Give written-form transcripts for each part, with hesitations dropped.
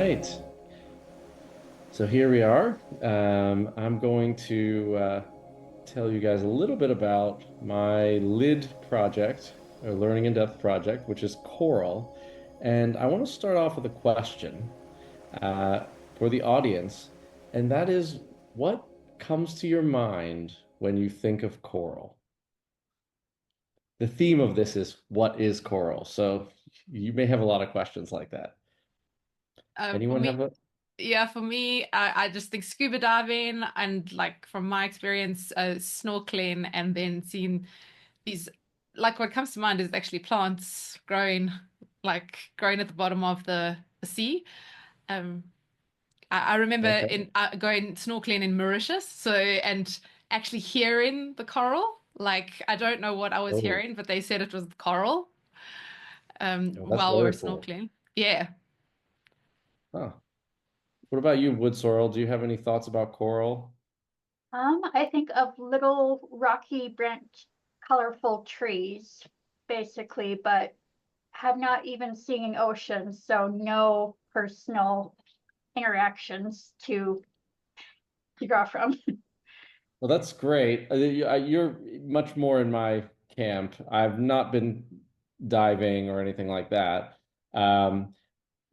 right. So here we are. I'm going to tell you guys a little bit about my LiD project, or Learning in Depth project, which is Coral. And I want to start off with a question uh, for the audience, and that is, what comes to your mind when you think of coral? The theme of this is what is coral? So you may have a lot of questions like that. For Anyone me, have a? yeah, for me, I just think scuba diving and like from my experience, snorkeling and then seeing these, like what comes to mind is actually plants growing at the bottom of the sea. Um, I remember Okay. in going snorkeling in Mauritius, so and actually hearing the coral. Like I don't know what I was Oh, hearing, but they said it was coral oh, that's while we were really cool. snorkeling. Yeah. Huh. What about you, Wood Sorrel? Do you have any thoughts about coral? I think of little rocky branch, colorful trees, basically, but have not even seen oceans, so no personal interactions to draw from. Well, that's great. You're much more in my camp. I've not been diving or anything like that. Um,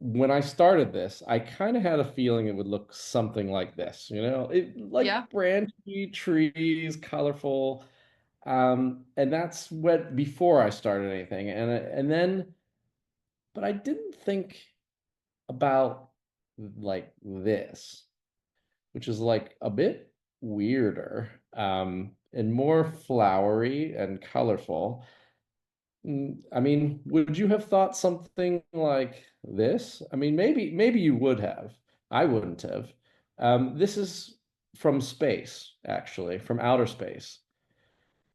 when I started this, I kind of had a feeling it would look something like this, Yeah. like branchy trees, colorful. And that's what before I started anything. And then, but I didn't think about like this, which is like a bit weirder, and more flowery and colorful. I mean, would you have thought something like this? I mean, maybe you would have. I wouldn't have. This is from space, actually, from outer space.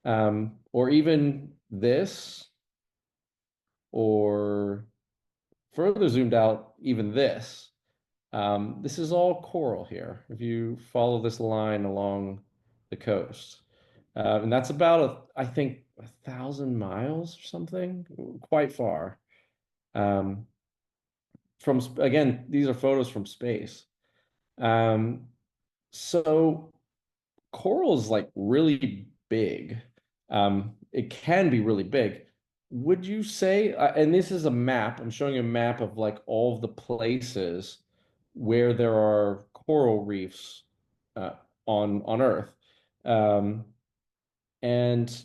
Or even this, or further zoomed out, even this. This is all coral here. If you follow this line along the coast, and that's about I think 1,000 miles or something, quite far. Um, again, these are photos from space. Um, so coral is like really big. It can be really big. Would you say, and this is a map, I'm showing you a map of like all of the places where there are coral reefs uh, on Earth. Um, and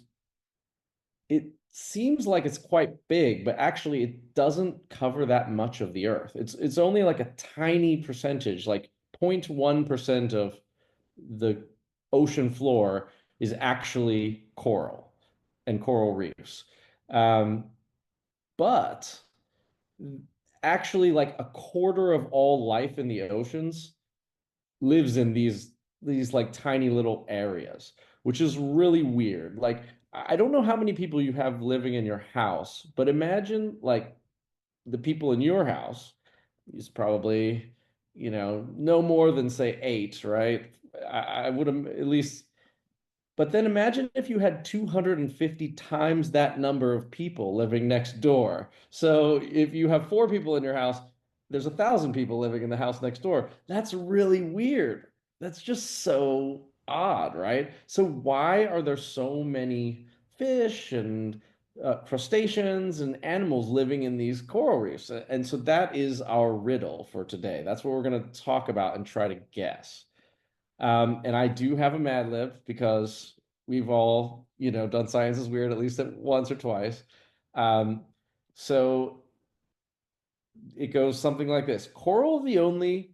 it seems like it's quite big, but actually it doesn't cover that much of the Earth. It's only like a tiny percentage, like 0.1% of the ocean floor is actually coral and coral reefs. Um, but actually, like a quarter of all life in the oceans lives in these like tiny little areas, which is really weird. Like, I don't know how many people you have living in your house, but imagine like the people in your house is probably, no more than say eight, right? I would have at least, but then imagine if you had 250 times that number of people living next door. So if you have four people in your house, there's 1,000 people living in the house next door. That's really weird. That's just so odd, right? So why are there so many fish and crustaceans and animals living in these coral reefs? And so that is our riddle for today. That's what we're going to talk about and try to guess. And I do have a Mad Lib because we've all, done Science is Weird at least once or twice. Um, so it goes something like this. Coral are the only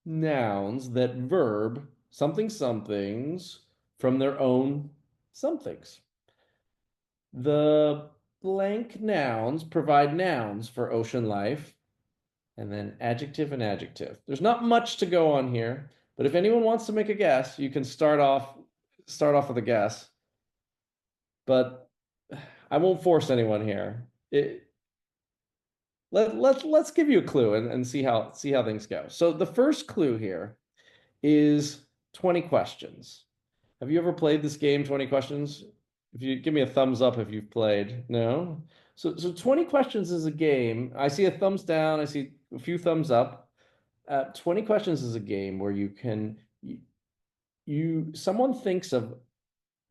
nouns that verb something somethings from their own somethings. The blank nouns provide nouns for ocean life, and then adjective and adjective. There's not much to go on here, but if anyone wants to make a guess, you can start off with a guess. But I won't force anyone here. Let's give you a clue and see how things go. So the first clue here is 20 questions. Have you ever played this game, 20 questions? If you give me a thumbs up if you've played. No? So 20 questions is a game. I see a thumbs down, I see a few thumbs up. 20 questions is a game where someone thinks of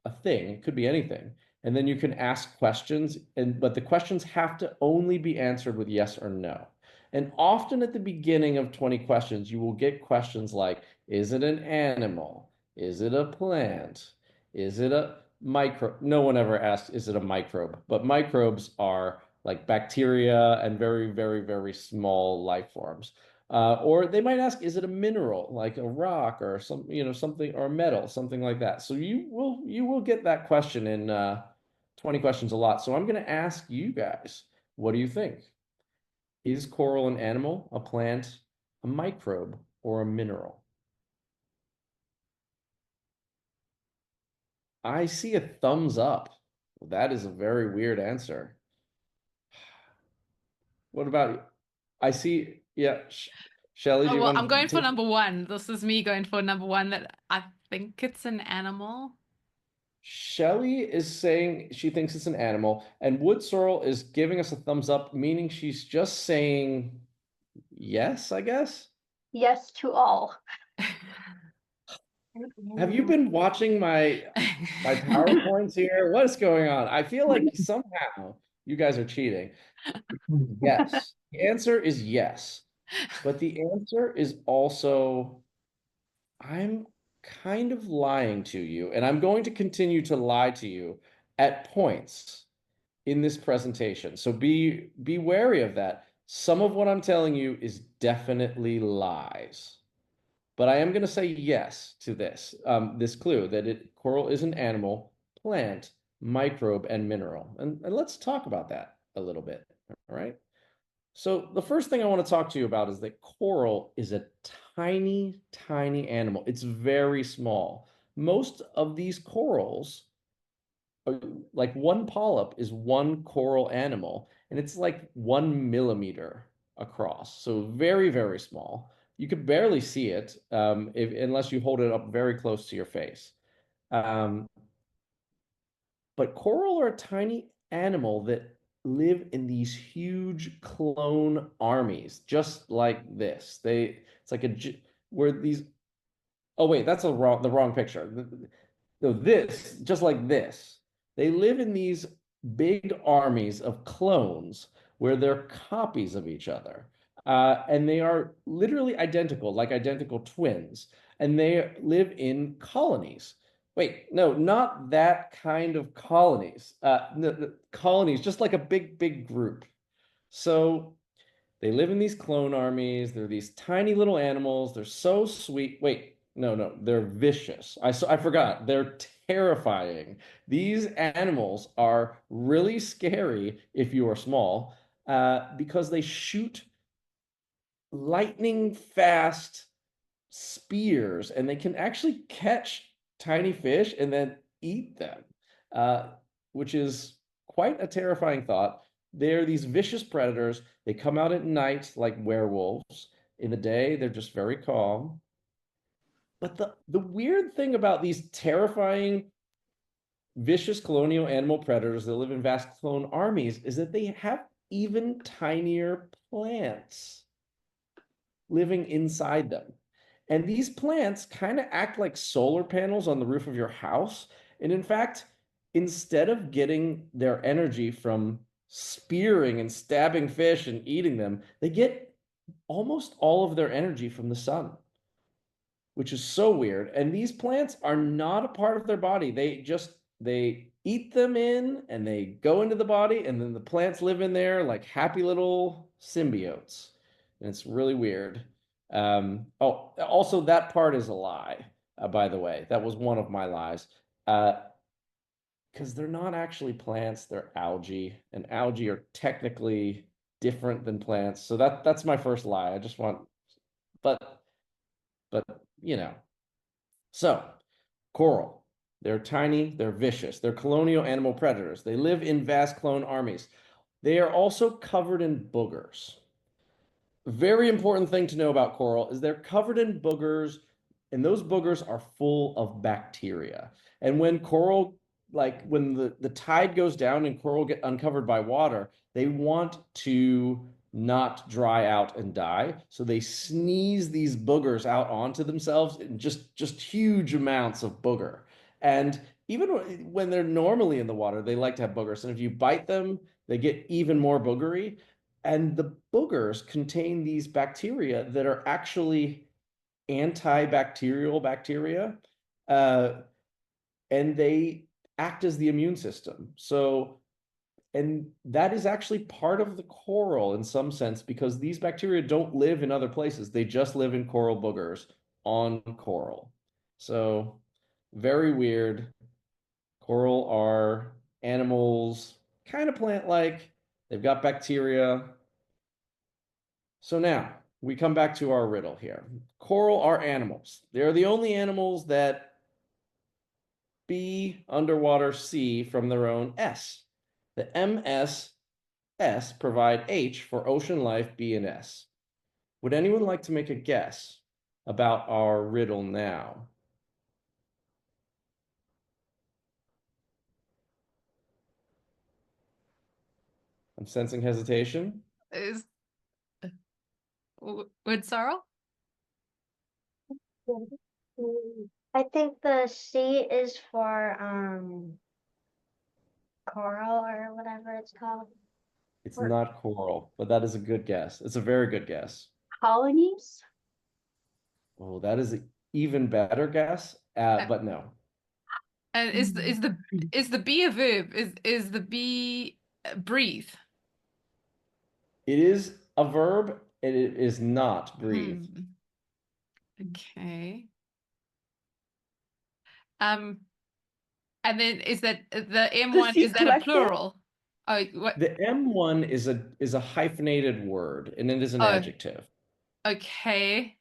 a thing, it could be anything, and then you can ask questions, but the questions have to only be answered with yes or no. And often at the beginning of 20 questions, you will get questions like, is it an animal? Is it a plant? Is it a micro? No one ever asks, is it a microbe? But microbes are like bacteria and very, very, very small life forms. Or they might ask, is it a mineral, like a rock or something, or a metal, something like that. So you will get that question in 20 questions a lot. So I'm going to ask you guys, what do you think? Is coral an animal, a plant, a microbe, or a mineral? I see a thumbs up. That is a very weird answer. What about you? I see, yeah. Shelley, do Oh, you well, I'm want to going for take? number one. This is me going for number one that I think it's an animal. Shelly is saying she thinks it's an animal, and Wood Sorrel is giving us a thumbs up, meaning she's just saying yes, I guess. Yes to all. Have you been watching my PowerPoints here? What is going on? I feel like somehow you guys are cheating. Yes. The answer is yes. But the answer is also I'm kind of lying to you, and I'm going to continue to lie to you at points in this presentation. So be wary of that. Some of what I'm telling you is definitely lies. But I am going to say yes to this clue that coral is an animal, plant, microbe, and mineral. And let's talk about that a little bit. All right. So the first thing I want to talk to you about is that coral is a tiny, tiny animal. It's very small. Most of these corals are like one polyp is one coral animal, and it's like 1 millimeter across. So very, very small. You could barely see it unless you hold it up very close to your face. Um, but coral are a tiny animal that live in these huge clone armies, just like this. It's like where these. Oh wait, that's the wrong picture. So this, just like this, they live in these big armies of clones where they're copies of each other. And they are literally identical, like identical twins. And they live in colonies. Wait, no, not that kind of colonies. Colonies, just like a big, big group. So they live in these clone armies. They're these tiny little animals. They're so sweet. Wait, no, no, they're vicious. I forgot. They're terrifying. These animals are really scary if you are small, because they shoot lightning fast spears, and they can actually catch tiny fish and then eat them, uh, which is quite a terrifying thought. They're these vicious predators. They come out at night like werewolves. In the day, they're just very calm. But the weird thing about these terrifying, vicious colonial animal predators that live in vast clone armies is that they have even tinier plants living inside them. And these plants kind of act like solar panels on the roof of your house. And in fact, instead of getting their energy from spearing and stabbing fish and eating them, they get almost all of their energy from the sun, which is so weird. And these plants are not a part of their body. They eat them in and they go into the body, and then the plants live in there like happy little symbiotes. And it's really weird. Oh, also that part is a lie, by the way. That was one of my lies. Because they're not actually plants, they're algae, and algae are technically different than plants. So that's my first lie. I just want, but but you know. So, coral. They're tiny, they're vicious, they're colonial animal predators. They live in vast clone armies. They are also covered in boogers. Very important thing to know about coral is they're covered in boogers, and those boogers are full of bacteria. And when coral, like when the tide goes down and coral get uncovered by water, they want to not dry out and die. So they sneeze these boogers out onto themselves in just huge amounts of booger. And even when they're normally in the water, they like to have boogers. And if you bite them, they get even more boogery. And the boogers contain these bacteria that are actually antibacterial bacteria, uh, and they act as the immune system. So, and that is actually part of the coral in some sense because these bacteria don't live in other places. They just live in coral boogers on coral. So, very weird. Coral are animals, kind of plant-like. They've got bacteria. So now we come back to our riddle here. Coral are animals. They're the only animals that B underwater C from their own S. The MS provide H for ocean life B and S. Would anyone like to make a guess about our riddle now? I'm sensing hesitation. Is would Sorrel? I think the C is for coral or whatever it's called. It's not coral, but that is a good guess. It's a very good guess. Colonies? Oh, that is an even better guess, but no. And is the be a verb? Is the be breathe? It is a verb, and it is not breathe. Okay. And then is that the M1, C is that a collective? plural? Oh, what? The M1 is a hyphenated word, and it is an Oh. adjective. Okay.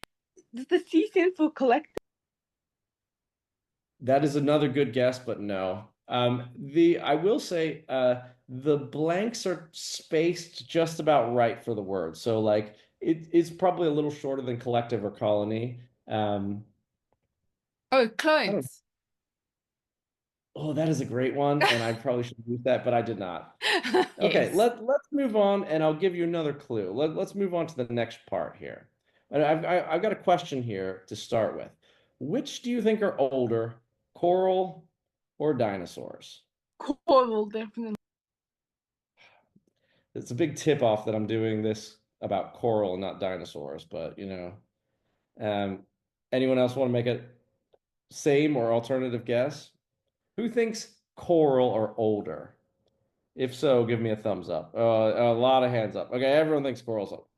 Does the C stand for collective? That is another good guess, but no. I will say the blanks are spaced just about right for the word. So like it's probably a little shorter than collective or colony. Oh, I don't clones. Oh, that is a great one, and I probably should use that, but I did not. Okay, Yes. let's move on, and I'll give you another clue. Let's move on to the next part here. And I've got a question here to start with. Which do you think are older, coral or dinosaurs? Coral, definitely. It's a big tip off that I'm doing this about coral and not dinosaurs, but um, anyone else want to make a same or alternative guess? Who thinks coral are older? If so, give me a thumbs up. A lot of hands up. Okay, everyone thinks coral's up.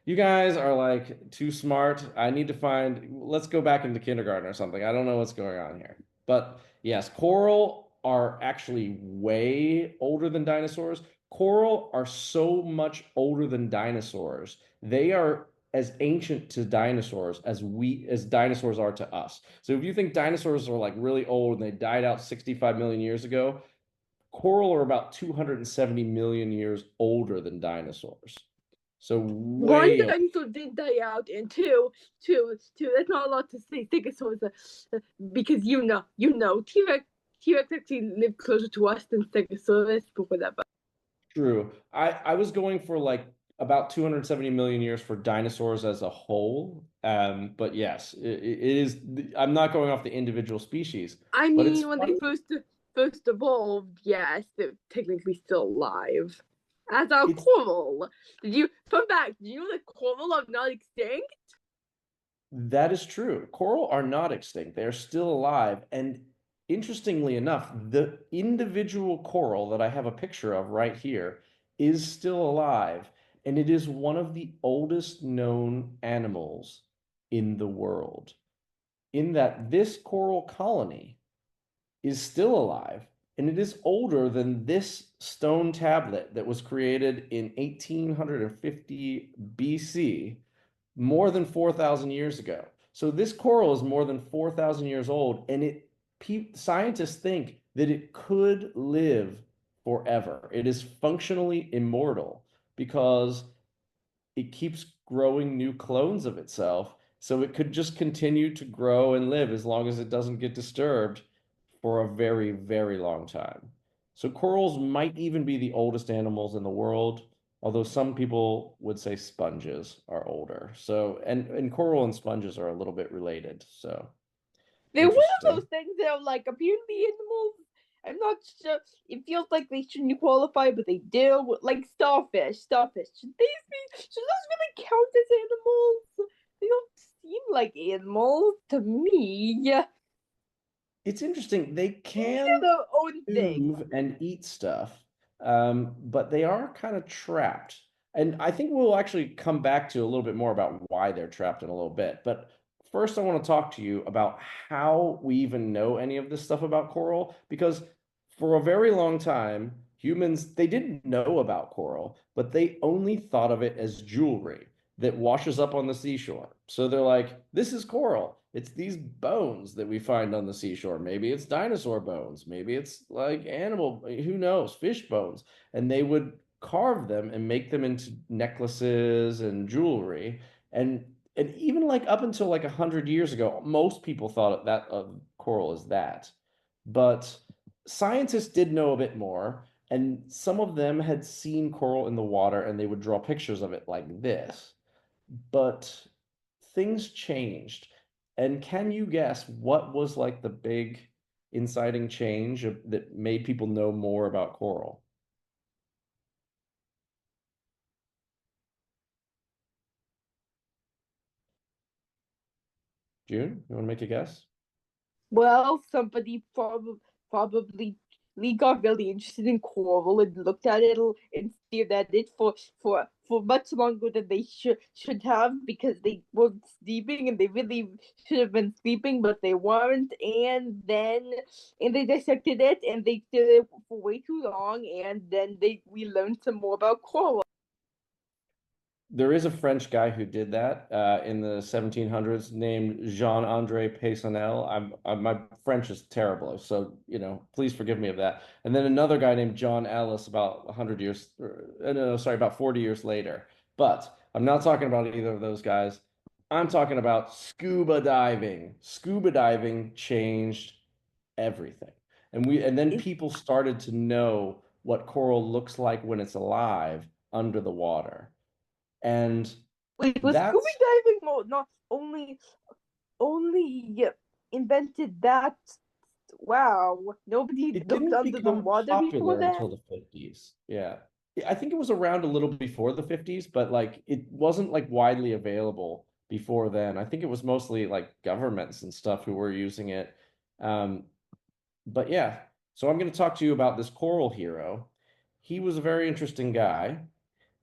You guys are like too smart. I need to let's go back into kindergarten or something. I don't know what's going on here. But yes, coral are actually way older than dinosaurs. Coral are so much older than dinosaurs. They are as ancient to dinosaurs as dinosaurs are to us. So if you think dinosaurs are like really old and they died out 65 million years ago, coral are about 270 million years older than dinosaurs. So One way dinosaur did die out, and two. That's not a lot to say. Stegosaurus, because T-Rex actually lived closer to us than Stegosaurus, but whatever. true. I was going for like about 270 million years for dinosaurs as a whole. But yes, it is. I'm not going off the individual species. I But it's mean, when funny. they first evolved, yes, they're technically still alive. As our coral. Fun fact, did you know that coral are not extinct? That is true. Coral are not extinct. They are still alive. And interestingly enough, the individual coral that I have a picture of right here is still alive. And it is one of the oldest known animals in the world. In that this coral colony is still alive, and it is older than this stone tablet that was created in 1850 BC, more than 4,000 years ago. So this coral is more than 4,000 years old, and scientists think that it could live forever. It is functionally immortal because it keeps growing new clones of itself. So it could just continue to grow and live as long as it doesn't get disturbed for a very, very long time. So corals might even be the oldest animals in the world. although some people would say sponges are older. So, and coral and sponges are a little bit related. So, They're one of interesting. those things that are like apparently animals. I'm not sure. It feels like they shouldn't qualify, but they do. Like starfish. Starfish. Should those really count as animals? They don't seem like animals to me. It's interesting. They They're can their own thing. move and eat stuff, but they are kind of trapped. And I think we'll actually come back to a little bit more about why they're trapped in a little bit. But first, I want to talk to you about how we even know any of this stuff about coral, because for a very long time, humans, they didn't know about coral, but they only thought of it as jewelry that washes up on the seashore. So they're like, this is coral. It's these bones that we find on the seashore. Maybe it's dinosaur bones. Maybe it's like animal, who knows, fish bones. And they would carve them and make them into necklaces and jewelry. And even like up until like 100 years ago, most people thought that of coral as that. But scientists did know a bit more, and some of them had seen coral in the water and they would draw pictures of it like this. But things changed. And can you guess what was like the big inciting change that made people know more about coral? June, you want to make a guess? Well, somebody probably got really interested in coral and looked at it and stared at it for much longer than they should have because they weren't sleeping and they really should have been sleeping, but they weren't. And they dissected it and they did it for way too long, and then they we learned some more about coral. There is a French guy who did that in the 1700s named Jean-Andre Peysonnel. My French is terrible, so please forgive me of that. And then another guy named John Ellis about 100 years, no, sorry, about 40 years later. But I'm not talking about either of those guys. I'm talking about scuba diving. Scuba diving changed everything. And then people started to know what coral looks like when it's alive under the water. And Wait, was scuba that's diving not only invented that? Wow, nobody it looked didn't under the become water before popular that? until the 50s. Yeah. I think it was around a little before the 50s, but like it wasn't like widely available before then. I think it was mostly like governments and stuff who were using it. Um, but yeah, so I'm going to talk to you about this coral hero. He was a very interesting guy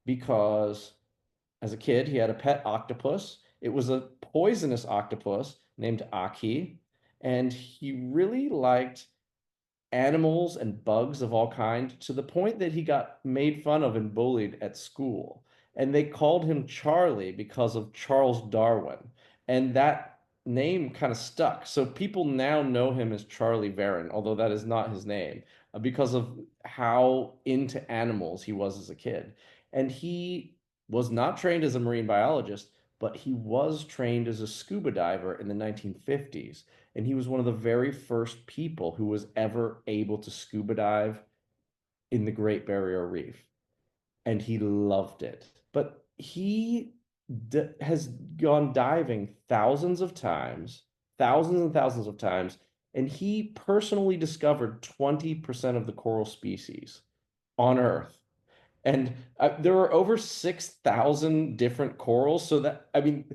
because as a kid, he had a pet octopus. It was a poisonous octopus named Aki, and he really liked animals and bugs of all kind to the point that he got made fun of and bullied at school. And they called him Charlie because of Charles Darwin. And that name kind of stuck. So people now know him as Charlie Varon, although that is not his name, because of how into animals he was as a kid. And he was not trained as a marine biologist, but he was trained as a scuba diver in the 1950s. And he was one of the very first people who was ever able to scuba dive in the Great Barrier Reef. And he loved it. But he has gone diving thousands of times, thousands and thousands of times, and he personally discovered 20% of the coral species on Earth. And there are over 6,000 different corals. So that, I mean,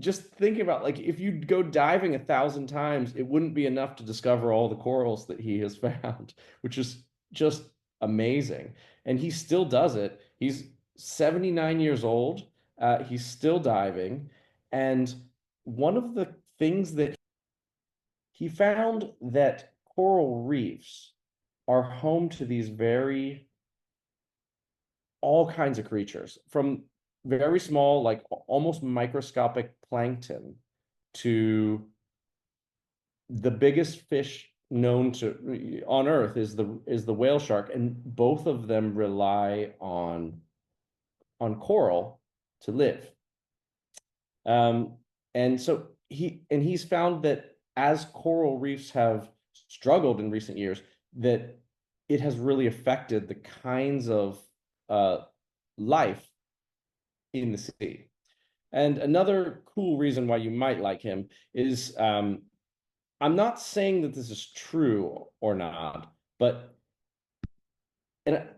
just thinking about like if you go diving 1,000 times, it wouldn't be enough to discover all the corals that he has found, which is just amazing. And he still does it. He's 79 years old. He's still diving. And one of the things that he found that coral reefs are home to these very all kinds of creatures from very small, like almost microscopic plankton to the biggest fish known to on Earth is the whale shark, and both of them rely on coral to live. Um, and so he's found that as coral reefs have struggled in recent years, that it has really affected the kinds of life in the sea. And another cool reason why you might like him is I'm not saying that this is true or not, but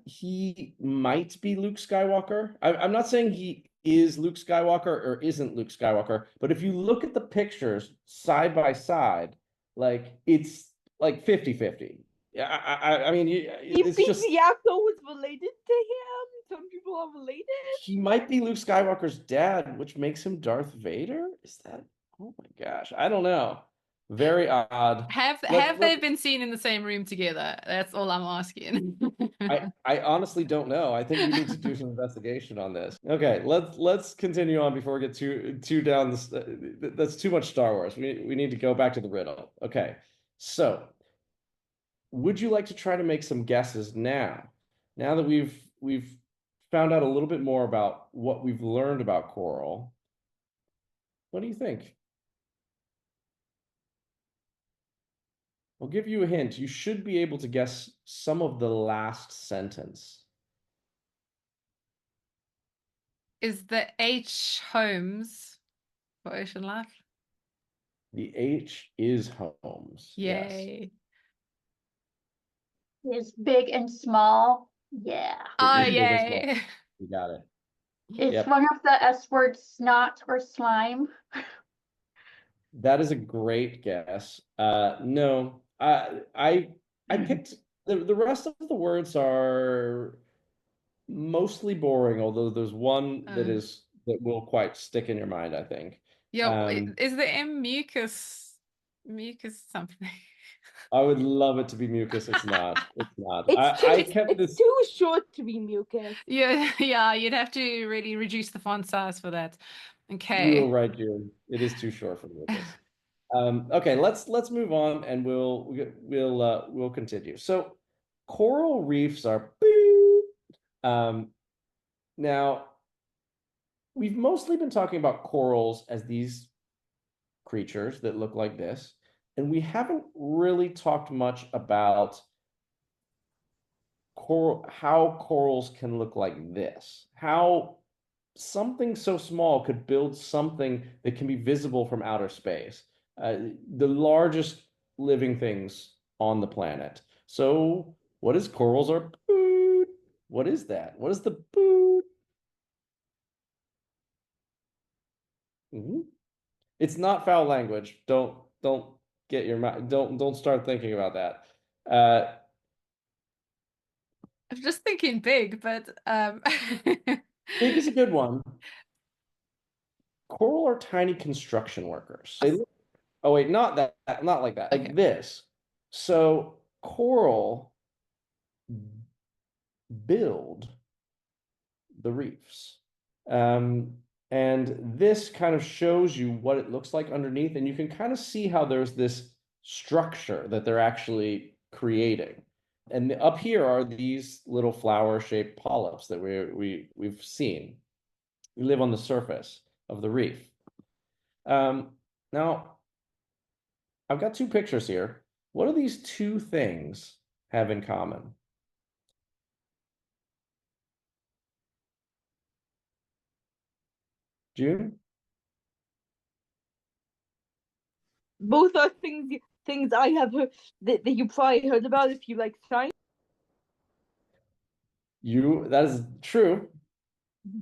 he might be Luke Skywalker. I'm not saying he is Luke Skywalker or isn't Luke Skywalker, but if you look at the pictures side by side, like it's like 50-50. Yeah, I mean, You it's think just the actor was related to him? Some people are related. he might be Luke Skywalker's dad, which makes him Darth Vader. Is that? Oh my gosh, I don't know. Very odd. Have they been seen in the same room together? That's all I'm asking. I honestly don't know. I think we need to do some investigation on this. Okay, let's continue on before we get too down this. That's too much Star Wars. We need to go back to the riddle. Okay, so would you like to try to make some guesses now? Now that we've found out a little bit more about what we've learned about coral, what do you think? I'll give you a hint. You should be able to guess some of the last sentence. Is the H Holmes for ocean life? The H is Holmes. Yes. Yay. Is big and small. Yeah. Oh, It is big and small. yay. You got it. Is Yep. one of the S words snot or slime? That is a great guess. No, I picked the rest of the words are mostly boring, although there's one that will quite stick in your mind, I think. Yeah, is the M mucus something? I would love it to be mucus. It's not. It's not. It's too short to be mucus. Yeah, you'd have to really reduce the font size for that. Okay. You're right, June. It is too short for mucus. Okay, let's move on and we'll continue. So coral reefs are now we've mostly been talking about corals as these creatures that look like this, and we haven't really talked much about how corals can look like this, how something so small could build something that can be visible from outer space, the largest living things on the planet. So what is corals are food? What is that? What is the food? It's not foul language. Don't get your mind. Don't start thinking about that. I'm just thinking big, but Big is a good one. Coral are tiny construction workers. Oh wait, not that, not like that. Okay. Like this. So coral build the reefs. And this kind of shows you what it looks like underneath, and you can kind of see how there's this structure that they're actually creating. And up here are these little flower-shaped polyps that we've seen. We live on the surface of the reef. Now, I've got two pictures here. What do these two things have in common? June? Both are things I have heard that you probably heard about if you like science. That is true.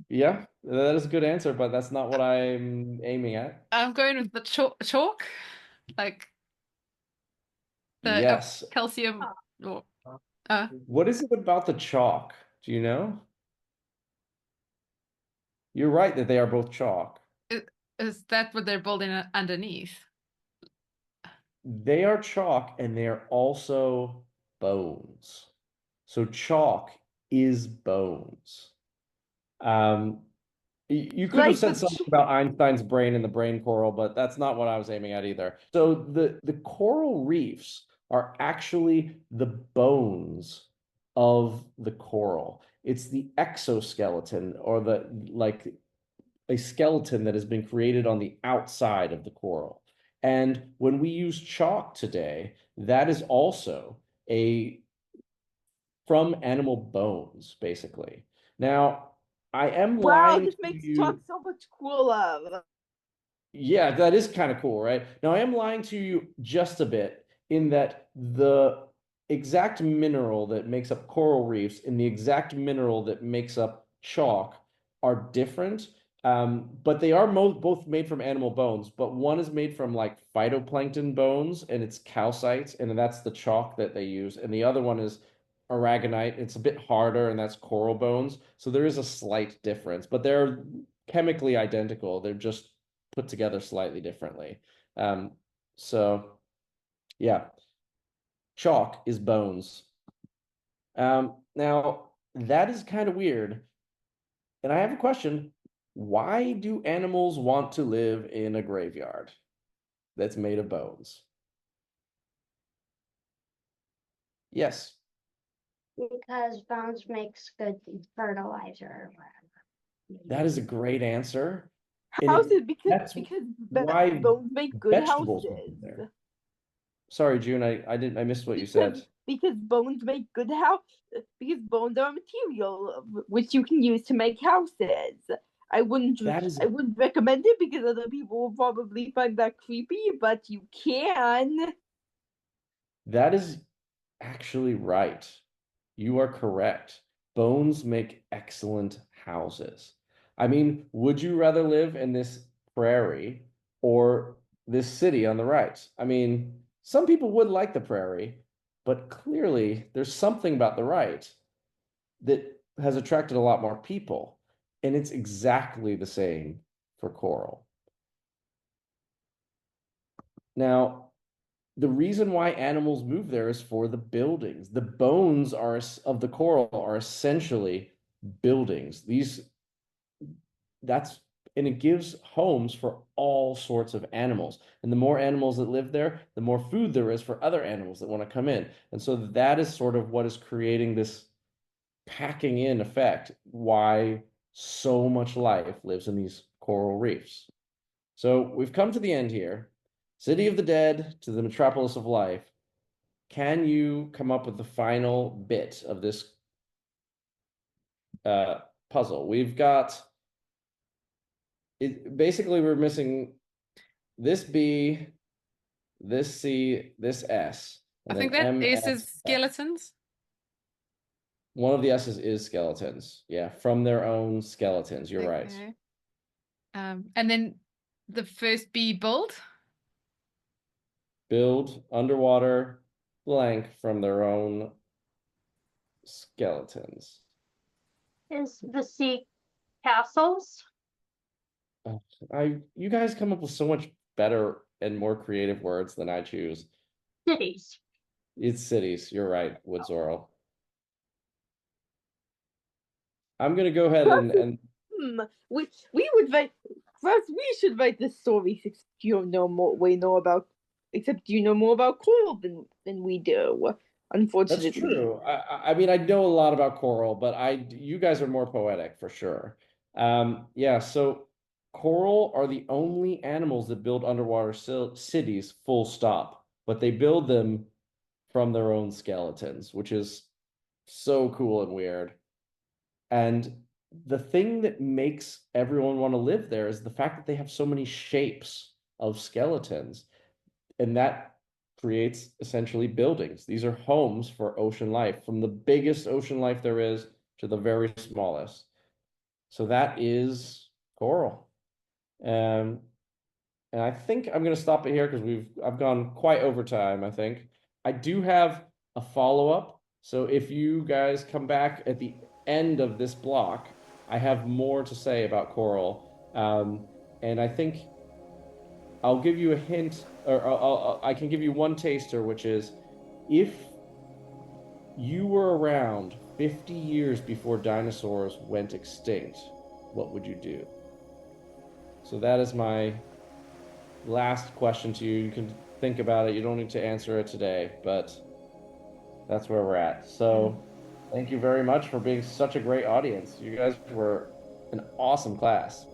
Yeah, that is a good answer, but that's not what I'm aiming at. I'm going with the chalk, like the Yes. calcium. What is it about the chalk? Do you know? You're right that they are both chalk. Is that what they're building underneath? They are chalk and they are also bones. So chalk is bones. You could have said something about Einstein's brain and the brain coral, but that's not what I was aiming at either. So the coral reefs are actually the bones of the coral. It's the exoskeleton or a skeleton that has been created on the outside of the coral. And when we use chalk today, that is also from animal bones, basically. Now, I am Wow, lying this to makes you. talk so much cooler. Yeah, that is kind of cool, right? Now, I am lying to you just a bit in that the exact mineral that makes up coral reefs and the exact mineral that makes up chalk are different. But they are both made from animal bones, but one is made from like phytoplankton bones and it's calcite, and that's the chalk that they use. And the other one is aragonite. It's a bit harder, and that's coral bones. So there is a slight difference, but they're chemically identical. They're just put together slightly differently. Um, so yeah, chalk is bones. Now that is kind of weird. And I have a question. Why do animals want to live in a graveyard that's made of bones? Yes, Because bones makes good fertilizer or that is a whatever. great answer. And Houses, that's because why bones make good vegetables live houses. in there. Sorry, June, I missed what you Because said. because bones make good house. Because bones are material which you can use to make houses. I wouldn't That is I wouldn't recommend it because other people will probably find that creepy, but you can. that is actually right. You are correct. Bones make excellent houses. I mean, would you rather live in this prairie or this city on the right? I mean, some people would like the prairie, but clearly there's something about the right that has attracted a lot more people. And it's exactly the same for coral. Now, the reason why animals move there is for the buildings. The bones are of the coral are essentially buildings. That's and it gives homes for all sorts of animals. And the more animals that live there, the more food there is for other animals that want to come in. And so that is sort of what is creating this packing in effect, why so much life lives in these coral reefs. So we've come to the end here. City of the Dead to the Metropolis of Life. Can you come up with the final bit of this uh, puzzle? We've got it. Basically, we're missing this B, this C, this S, I and then think that M, S S, is F. skeletons. One of the S's is skeletons. Yeah, from their own skeletons. You're right. Okay. And then the first B, build. Build underwater blank from their own skeletons. Is the sea castles? You guys come up with so much better and more creative words than I choose. Cities. It's cities. You're right, Woods Oral. I'm gonna go ahead and Hmm. We would write. Perhaps we should write the story since you know more. We know about. Except you know more about coral than we do. that's Unfortunately. true. I mean I know a lot about coral, but you guys are more poetic for sure. Yeah, so coral are the only animals that build underwater cities full stop, but they build them from their own skeletons, which is so cool and weird. And the thing that makes everyone want to live there is the fact that they have so many shapes of skeletons. And that creates essentially buildings. These are homes for ocean life, from the biggest ocean life there is to the very smallest. So that is coral. Um, and I think I'm going to stop it here because I've gone quite over time, I think. I do have a follow-up. So if you guys come back at the end of this block, I have more to say about coral. And I think I'll give you a hint, or I can give you one taster, which is if you were around 50 years before dinosaurs went extinct, what would you do? So that is my last question to you. You can think about it. You don't need to answer it today, but that's where we're at. So thank you very much for being such a great audience. You guys were an awesome class.